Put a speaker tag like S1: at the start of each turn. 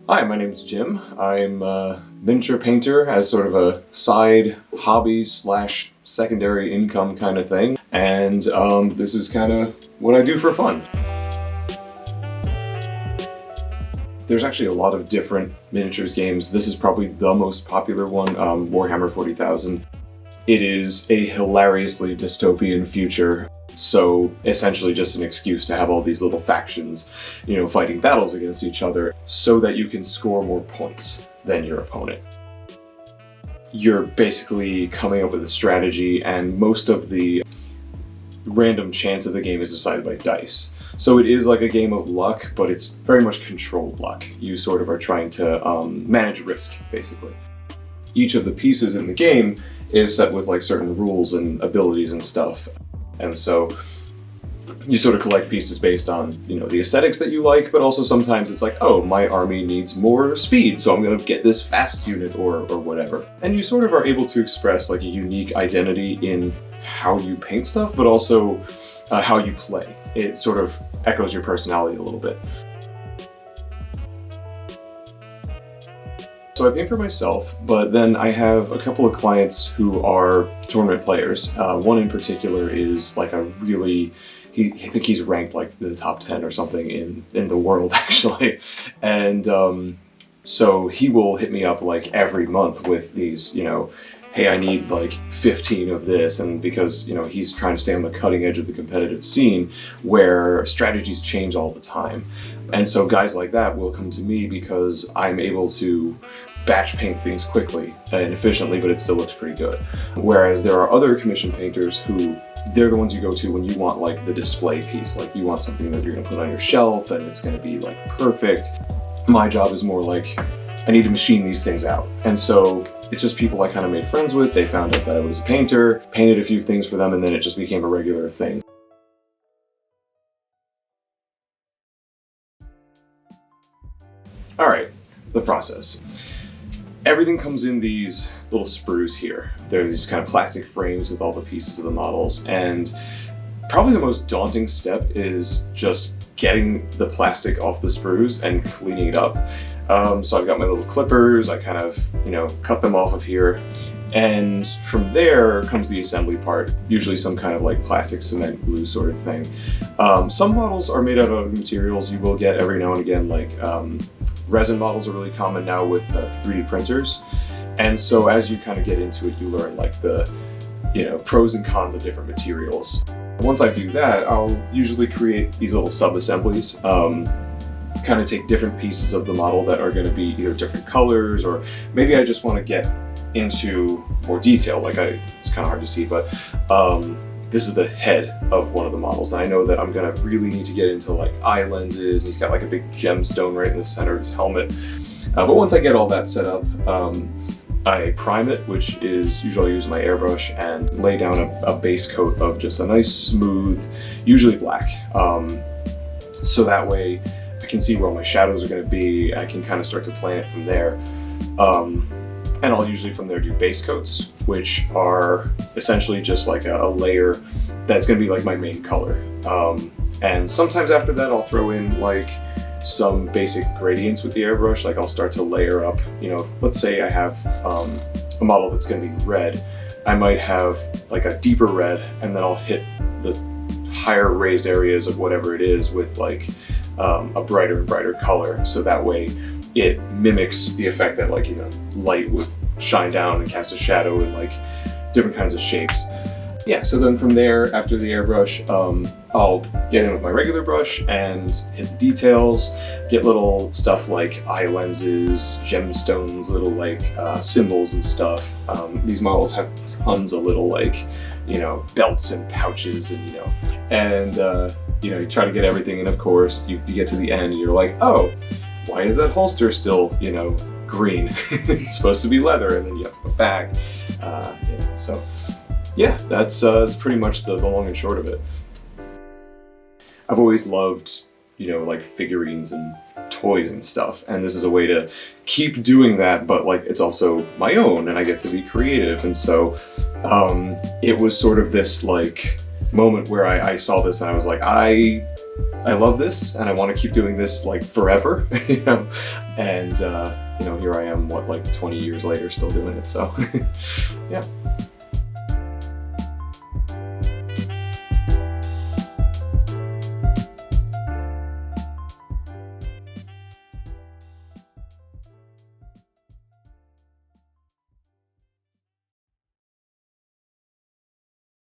S1: Hi, my name is Jim. I'm a miniature painter as sort of a side hobby slash secondary income kind of thing. And this is kind of what I do for fun. There's actually a lot of different miniatures games. This is probably the most popular one, Warhammer 40,000. It is a hilariously dystopian future. So essentially just an excuse to have all these little factions, fighting battles against each other so that you can score more points than your opponent. You're basically coming up with a strategy, and most of the random chance of the game is decided by dice. So it is like a game of luck, but it's very much controlled luck. You sort of are trying to manage risk, basically. Each of the pieces in the game is set with like certain rules and abilities and stuff. And so you sort of collect pieces based on, the aesthetics that you like, but also sometimes it's like, oh, my army needs more speed, so I'm going to get this fast unit or whatever. And you sort of are able to express like a unique identity in how you paint stuff, but also how you play. It sort of echoes your personality a little bit. So I paint for myself, but then I have a couple of clients who are tournament players. One in particular is like a really, I think he's ranked like the top 10 or something in the world actually. And so he will hit me up like every month with these, hey, I need like 15 of this, and because he's trying to stay on the cutting edge of the competitive scene where strategies change all the time. And so guys like that will come to me because I'm able to batch paint things quickly and efficiently, but it still looks pretty good. Whereas there are other commission painters who, they're the ones you go to when you want like the display piece, like you want something that you're gonna put on your shelf and it's gonna be like perfect. My job is more like, I need to machine these things out. And so it's just people I kind of made friends with. They found out that I was a painter, painted a few things for them, and then it just became a regular thing. All right, the process. Everything comes in these little sprues here. They're these kind of plastic frames with all the pieces of the models, and probably the most daunting step is just getting the plastic off the sprues and cleaning it up. So I've got my little clippers, I kind of, cut them off of here. And from there comes the assembly part, usually some kind of like plastic cement glue sort of thing. Some models are made out of materials you will get every now and again, like resin models are really common now with 3D printers. And so as you kind of get into it, you learn like the, pros and cons of different materials. Once I do that, I'll usually create these little sub-assemblies. Kind of take different pieces of the model that are going to be either different colors, or maybe I just want to get into more detail. Like it's kind of hard to see, but this is the head of one of the models, and I know that I'm gonna really need to get into like eye lenses, and he's got like a big gemstone right in the center of his helmet. But once I get all that set up, I prime it, which is usually I use my airbrush, and lay down a base coat of just a nice smooth, usually black. So that way I can see where all my shadows are going to be. I can kind of start to plan it from there. And I'll usually from there do base coats, which are essentially just like a layer that's going to be like my main color. And sometimes after that I'll throw in like some basic gradients with the airbrush. Like I'll start to layer up, let's say I have a model that's going to be red. I might have like a deeper red, and then I'll hit the higher raised areas of whatever it is with like a brighter and brighter color, so that way it mimics the effect that like light would shine down and cast a shadow in like different kinds of shapes. Yeah, so then from there, after the airbrush, I'll get in with my regular brush and hit the details, get little stuff like eye lenses, gemstones, little like symbols and stuff. These models have tons of little like belts and pouches, and you try to get everything in. Of course, you get to the end and you're like, oh, why is that holster still, green? It's supposed to be leather, and then you have to go back. So yeah, that's pretty much the long and short of it. I've always loved, like figurines and toys and stuff, and this is a way to keep doing that, but like it's also my own, and I get to be creative. And so it was sort of this like moment where I saw this and I was like, I I love this and I want to keep doing this like forever, you know, and you know, here I am, what, like 20 years later still doing it, so yeah.